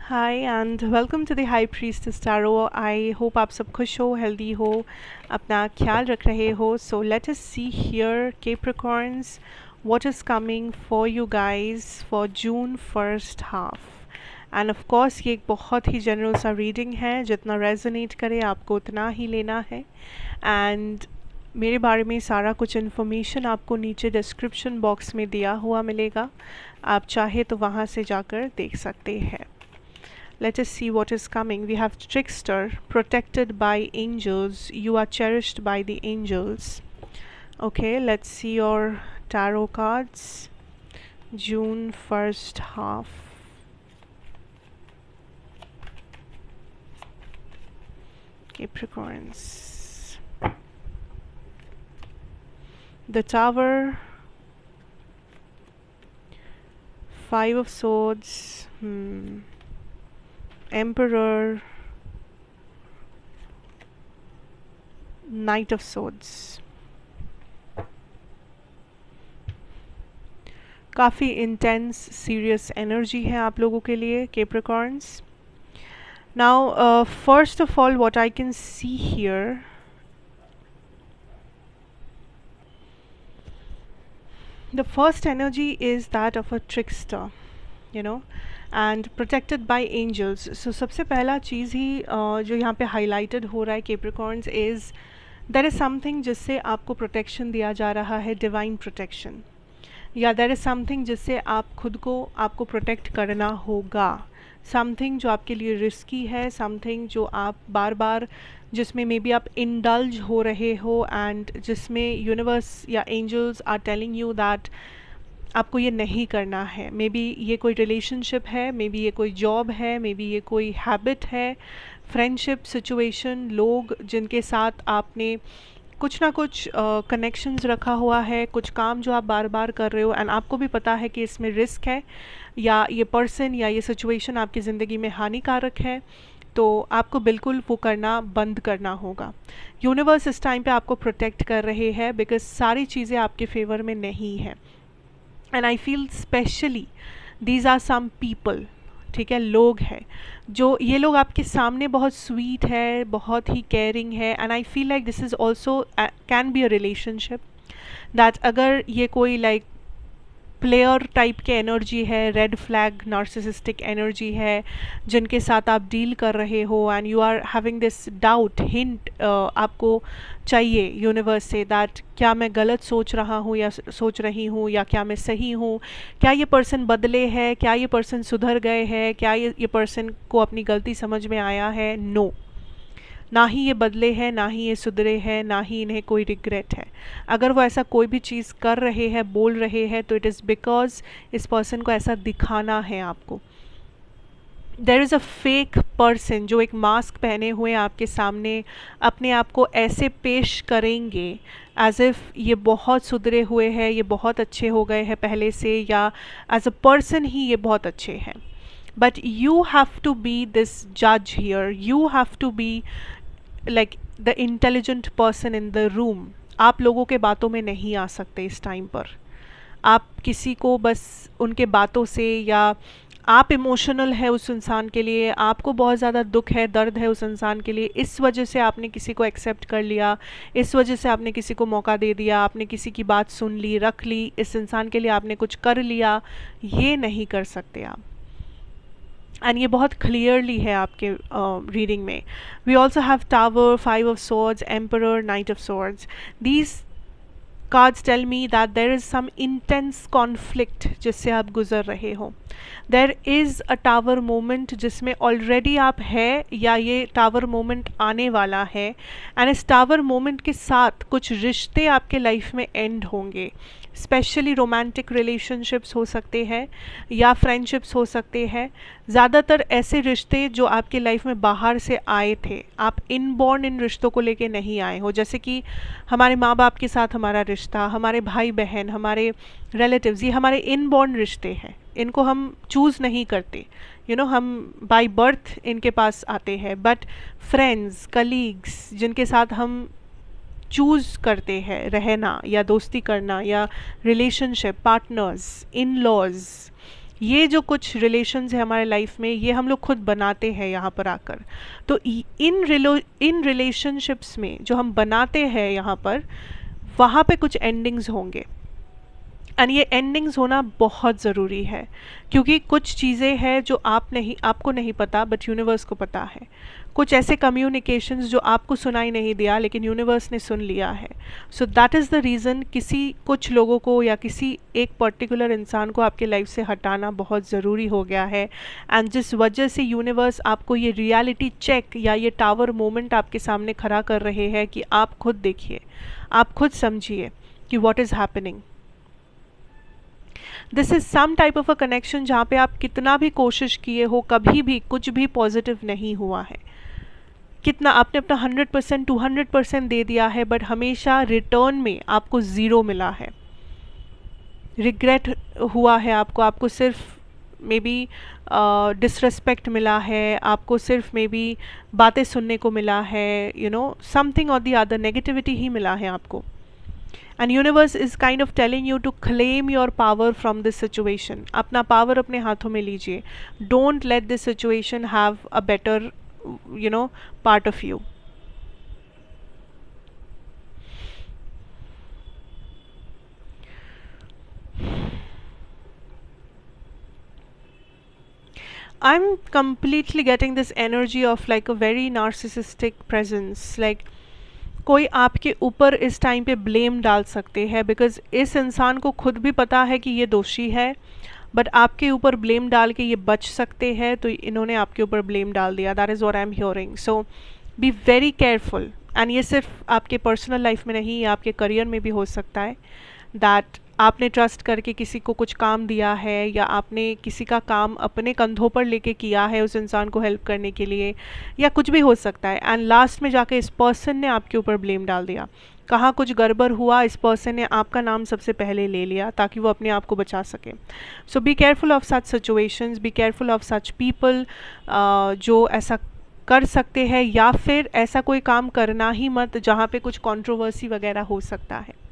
Hi and welcome to the high priestess tarot. I hope आप सब खुश हो, हेल्दी हो, अपना ख्याल रख रहे हो। So let us see here Capricorns what is coming for you guys for June first half. And of course ये एक बहुत ही जनरल सा रीडिंग है, जितना रेजोनेट करे आपको उतना ही लेना है। एंड मेरे बारे में सारा कुछ इन्फॉर्मेशन आपको नीचे डिस्क्रिप्शन बॉक्स में दिया हुआ मिलेगा, आप चाहे तो वहाँ से जाकर देख सकते हैं। Let us see what is coming. We have Trickster, protected by angels. You are cherished by the angels. Okay, let's see your tarot cards. June first half. Capricorns. The Tower. Five of Swords. Emperor, Knight of Swords. काफ़ी intense serious energy है आप लोगों के लिए Capricorns. Now first of all what I can see here, the first energy is that of a trickster, you know, and protected by angels. So सबसे पहला चीज़ ही जो यहाँ पे हाईलाइटेड हो रहा है Capricorns is there is something जिससे आपको प्रोटेक्शन दिया जा रहा है, डिवाइन प्रोटेक्शन, या देयर इज़ समथिंग जिससे आप खुद को आपको प्रोटेक्ट करना होगा, समथिंग जो आपके लिए रिस्की है, समथिंग जो आप बार बार जिसमें मे बी आप इंडल्ज हो रहे हो एंड जिसमें यूनिवर्स या angels are telling you that आपको ये नहीं करना है। मे बी ये कोई रिलेशनशिप है, मे बी ये कोई जॉब है, मे बी ये कोई हैबिट है, फ्रेंडशिप सिचुएशन, लोग जिनके साथ आपने कुछ ना कुछ कनेक्शंस रखा हुआ है, कुछ काम जो आप बार बार कर रहे हो एंड आपको भी पता है कि इसमें रिस्क है या ये पर्सन या ये सिचुएशन आपकी ज़िंदगी में हानिकारक है, तो आपको बिल्कुल वो करना बंद करना होगा। यूनिवर्स इस टाइम पे आपको प्रोटेक्ट कर रहे हैं बिकॉज सारी चीज़ें आपके फेवर में नहीं है। And I feel specially these are some people, ठीक है, लोग हैं जो ये लोग आपके सामने बहुत स्वीट है, बहुत ही केयरिंग है, and I feel like this is also can be a relationship that अगर ये कोई लाइक प्लेयर टाइप के एनर्जी है, रेड फ्लैग नार्सिसिस्टिक एनर्जी है जिनके साथ आप डील कर रहे हो and you are having this doubt hint, आपको चाहिए यूनिवर्स से दैट क्या मैं गलत सोच रहा हूँ या सोच रही हूँ, या क्या मैं सही हूँ, क्या ये पर्सन बदले है, क्या ये पर्सन सुधर गए हैं, क्या ये पर्सन को अपनी गलती समझ में आया है। नो, ना ही ये बदले हैं, ना ही ये सुधरे हैं, ना ही इन्हें कोई रिग्रेट है। अगर वो ऐसा कोई भी चीज़ कर रहे हैं, बोल रहे हैं, तो इट इज़ बिकॉज इस पर्सन को ऐसा दिखाना है आपको। There is a fake person जो एक मास्क पहने हुए आपके सामने अपने आप को ऐसे पेश करेंगे एज इफ़ ये बहुत सुधरे हुए हैं, ये बहुत अच्छे हो गए हैं पहले से, या एज अ पर्सन ही ये बहुत अच्छे हैं। But you have to be this जज here, you have to be like the intelligent person in the room. आप लोगों के बातों में नहीं आ सकते इस टाइम पर। आप किसी को बस उनके बातों से, या आप इमोशनल है उस इंसान के लिए, आपको बहुत ज़्यादा दुख है, दर्द है उस इंसान के लिए, इस वजह से आपने किसी को एक्सेप्ट कर लिया, इस वजह से आपने किसी को मौका दे दिया, आपने किसी की बात सुन ली, रख ली, इस इंसान के लिए आपने कुछ कर लिया। ये नहीं कर सकते आप, एंड ये बहुत क्लियरली है आपके रीडिंग में। We also have tower, five of swords, emperor, knight of swords. These cards tell me that there is some intense conflict जिससे आप गुजर रहे हो। There is a tower moment जिसमें ऑलरेडी आप है, या ये टावर मोमेंट आने वाला है, एंड इस टावर मोमेंट के साथ कुछ रिश्ते आपके लाइफ में एंड होंगे। स्पेशली रोमांटिक रिलेशनशिप्स हो सकते हैं या फ्रेंडशिप्स हो सकते हैं। ज़्यादातर ऐसे रिश्ते जो आपके लाइफ में बाहर से आए थे, आप इनबॉर्न इन रिश्तों को लेके नहीं आए हो, जैसे कि हमारे माँ बाप के साथ हमारा रिश्ता, हमारे भाई बहन, हमारे रिलेटिव्स, ये हमारे इनबॉर्न रिश्ते हैं, इनको हम चूज़ नहीं करते, हम बाय बर्थ इनके पास आते हैं। बट फ्रेंड्स, कलीग्स जिनके साथ हम चूज़ करते हैं रहना या दोस्ती करना, या रिलेशनशिप, पार्टनर्स, इन लॉज, ये जो कुछ रिलेशंस है हमारे लाइफ में, ये हम लोग खुद बनाते हैं यहाँ पर आकर। तो इन रिलेशनशिप्स में जो हम बनाते हैं यहाँ पर, वहाँ पे कुछ एंडिंग्स होंगे, एंड ये एंडिंग्स होना बहुत ज़रूरी है, क्योंकि कुछ चीज़ें हैं जो आपको नहीं पता बट यूनिवर्स को पता है। कुछ ऐसे कम्युनिकेशंस जो आपको सुनाई नहीं दिया लेकिन यूनिवर्स ने सुन लिया है। So that is the reason कुछ लोगों को या किसी एक पर्टिकुलर इंसान को आपके लाइफ से हटाना बहुत ज़रूरी हो गया है। एंड जिस वजह से यूनिवर्स आपको ये रियलिटी चेक या ये टावर मोमेंट आपके सामने खड़ा कर रहे हैं कि आप खुद देखिए, आप खुद समझिए कि what is happening. This is some type of a connection जहाँ पे आप कितना भी कोशिश किए हो, कभी भी कुछ भी पॉजिटिव नहीं हुआ है। कितना आपने अपना 100% 200% दे दिया है, बट हमेशा रिटर्न में आपको ज़ीरो मिला है। रिग्रेट हुआ है आपको सिर्फ मे बी डिसरेस्पेक्ट मिला है, आपको सिर्फ मे बी बातें सुनने को मिला है, समथिंग और दी अदर नेगेटिविटी ही मिला है आपको। And universe is kind of telling you to claim your power from this situation. अपना पावर अपने हाथों में लीजिए। Don't let this situation have a better part of you. I'm completely getting this energy of like a very narcissistic presence, like कोई आपके ऊपर इस time पे ब्लेम डाल सकते हैं, बिकॉज इस इंसान को खुद भी पता है कि ये दोषी है, बट आपके ऊपर ब्लेम डाल के ये बच सकते हैं, तो इन्होंने आपके ऊपर ब्लेम डाल दिया। That is what I am hearing. So be very careful. And ये सिर्फ आपके पर्सनल लाइफ में नहीं, ये आपके करियर में भी हो सकता है। दैट आपने ट्रस्ट करके किसी को कुछ काम दिया है, या आपने किसी का काम अपने कंधों पर लेके किया है उस इंसान को हेल्प करने के लिए, या कुछ भी हो सकता है, एंड लास्ट में जाके इस पर्सन ने आपके ऊपर ब्लेम डाल दिया। कहाँ कुछ गड़बड़ हुआ, इस पर्सन ने आपका नाम सबसे पहले ले लिया ताकि वो अपने आप को बचा सके। So be careful of such situations, be careful of such people जो ऐसा कर सकते हैं, या फिर ऐसा कोई काम करना ही मत जहाँ पे कुछ कंट्रोवर्सी वगैरह हो सकता है,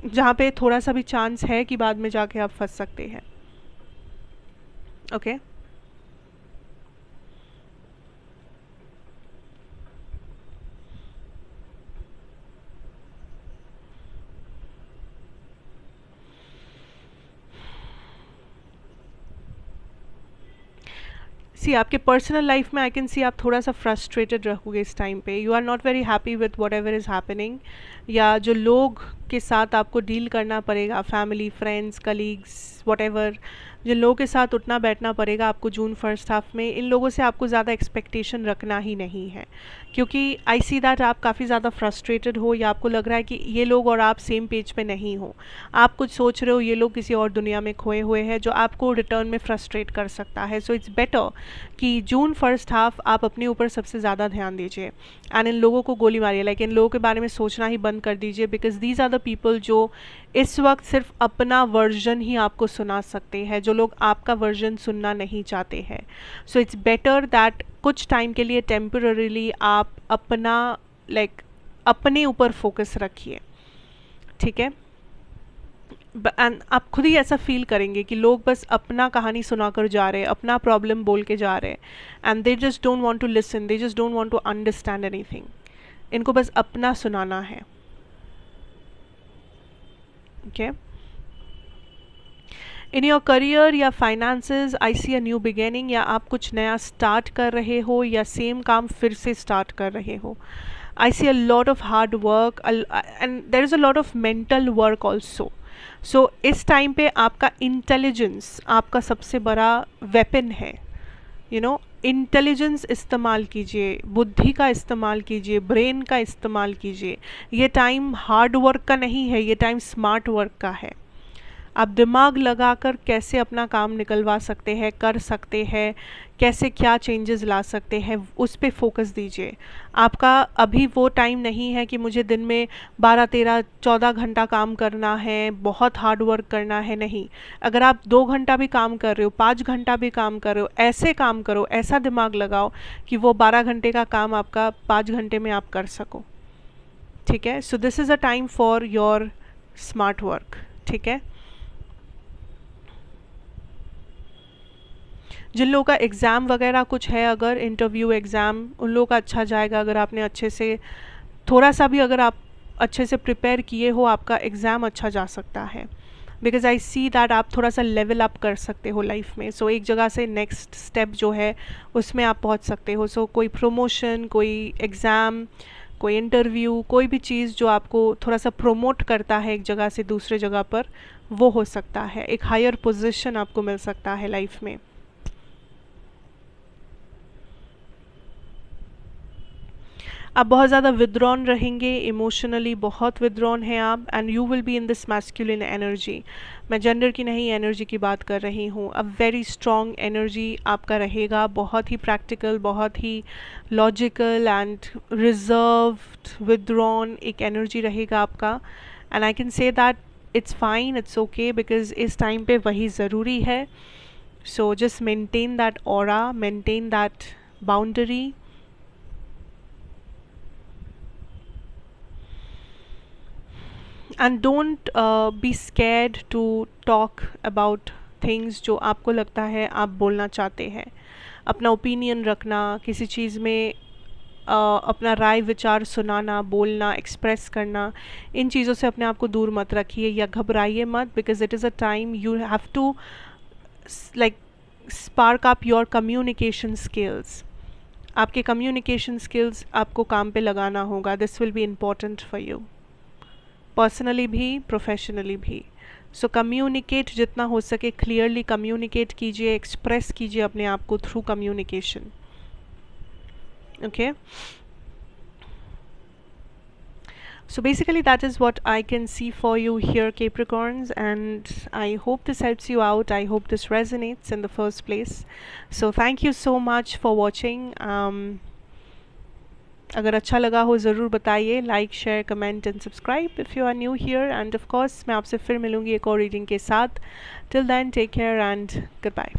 जहाँ पे थोड़ा सा भी चांस है कि बाद में जाके आप फंस सकते हैं। ओके सी, आपके पर्सनल लाइफ में आई कैन सी आप थोड़ा सा फ्रस्ट्रेटेड रहोगे इस टाइम पे। You are not very happy with whatever is happening, या जो लोग के साथ आपको डील करना पड़ेगा, family, friends, colleagues, whatever, जिन लोगों के साथ उठना बैठना पड़ेगा आपको जून फर्स्ट हाफ में, इन लोगों से आपको ज़्यादा एक्सपेक्टेशन रखना ही नहीं है, क्योंकि आई सी दैट आप काफ़ी ज़्यादा फ्रस्ट्रेटेड हो, या आपको लग रहा है कि ये लोग और आप सेम पेज पे नहीं हो। आप कुछ सोच रहे हो, ये लोग किसी और दुनिया में खोए हुए हैं, जो आपको रिटर्न में फ्रस्ट्रेट कर सकता है। सो इट्स बेटर कि जून फर्स्ट हाफ आप अपने ऊपर सबसे ज़्यादा ध्यान दीजिए, एंड इन लोगों को गोली मारिए, लाइक इन लोगों के बारे में सोचना ही बंद कर दीजिए, because these are the people जो इस वक्त सिर्फ अपना वर्जन ही आपको सुना सकते हैं, जो लोग आपका वर्जन सुनना नहीं चाहते हैं। सो इट्स बेटर दैट कुछ टाइम के लिए टेम्पररीली आप अपना अपने ऊपर फोकस रखिए, ठीक है। एंड आप खुद ही ऐसा फील करेंगे कि लोग बस अपना कहानी सुनाकर जा रहे हैं, अपना प्रॉब्लम बोल के जा रहे हैं, and they just don't want to listen, they just don't want to understand anything. इनको बस अपना सुनाना है, ओके। इन योर करियर या finances I see a new beginning, या आप कुछ नया स्टार्ट कर रहे हो, या सेम काम फिर से स्टार्ट कर रहे हो। I see a lot of hard work and there is a lot of mental work also. So इस टाइम पे आपका इंटेलिजेंस आपका सबसे बड़ा वेपन है। इंटेलिजेंस इस्तेमाल कीजिए, बुद्धि का इस्तेमाल कीजिए, ब्रेन का इस्तेमाल कीजिए। ये टाइम हार्ड वर्क का नहीं है, ये टाइम स्मार्ट वर्क का है। आप दिमाग लगाकर कैसे अपना काम निकलवा सकते हैं, कर सकते हैं, कैसे क्या चेंजेस ला सकते हैं, उस पे फोकस दीजिए। आपका अभी वो टाइम नहीं है कि मुझे दिन में 12, 13, 14 घंटा काम करना है, बहुत हार्ड वर्क करना है, नहीं। अगर आप 2 घंटा भी काम कर रहे हो, 5 घंटा भी काम कर रहे हो, ऐसे काम करो, ऐसा दिमाग लगाओ कि वो 12 घंटे का काम आपका 5 घंटे में आप कर सको, ठीक है। So this is a time for your smart work, ठीक है। जिन लोगों का एग्ज़ाम वगैरह कुछ है, अगर इंटरव्यू एग्ज़ाम, उन लोगों का अच्छा जाएगा। अगर आपने अच्छे से थोड़ा सा भी अगर आप अच्छे से प्रिपेयर किए हो, आपका एग्ज़ाम अच्छा जा सकता है। बिकॉज आई सी दैट आप थोड़ा सा लेवल अप कर सकते हो लाइफ में। सो एक जगह से नेक्स्ट स्टेप जो है उसमें आप पहुंच सकते हो। सो कोई प्रमोशन, कोई एग्ज़ाम, कोई इंटरव्यू, कोई भी चीज़ जो आपको थोड़ा सा प्रोमोट करता है एक जगह से दूसरे जगह पर, वो हो सकता है। एक हायर पोजीशन आपको मिल सकता है लाइफ में। आप बहुत ज़्यादा विद्रॉन रहेंगे, इमोशनली बहुत विद्रॉन हैं आप, and you will be in this masculine energy. मैं जेंडर की नहीं, एनर्जी की बात कर रही हूँ। अ वेरी स्ट्रॉन्ग एनर्जी आपका रहेगा, बहुत ही प्रैक्टिकल, बहुत ही लॉजिकल एंड रिजर्व्ड, विद्रॉन एक एनर्जी रहेगा आपका। And I can say that it's fine, it's okay, because इस टाइम पे वही ज़रूरी है। So just maintain that aura, maintain that boundary. And don't be scared to talk about things जो आपको लगता है आप बोलना चाहते हैं। अपना ओपिनियन रखना, किसी चीज़ में अपना राय विचार सुनाना, बोलना, एक्सप्रेस करना, इन चीज़ों से अपने आप को दूर मत रखिए या घबराइए मत। Because it is a time you have to like spark up your communication skills. आपके कम्युनिकेशन स्किल्स आपको काम पे लगाना होगा। This will be important for you, personally भी, प्रोफेशनली भी। सो कम्युनिकेट जितना हो सके क्लियरली कम्युनिकेट कीजिए, एक्सप्रेस कीजिए अपने आप को through communication. Okay, so basically that is what I can see for you here, Capricorns, and I hope this helps you out. I hope this resonates in the first place. So thank you so much for watching. अगर अच्छा लगा हो ज़रूर बताइए, like, share, comment and subscribe if you are new here. And of course मैं आपसे फिर मिलूँगी एक और रीडिंग के साथ। Till then take care and good bye.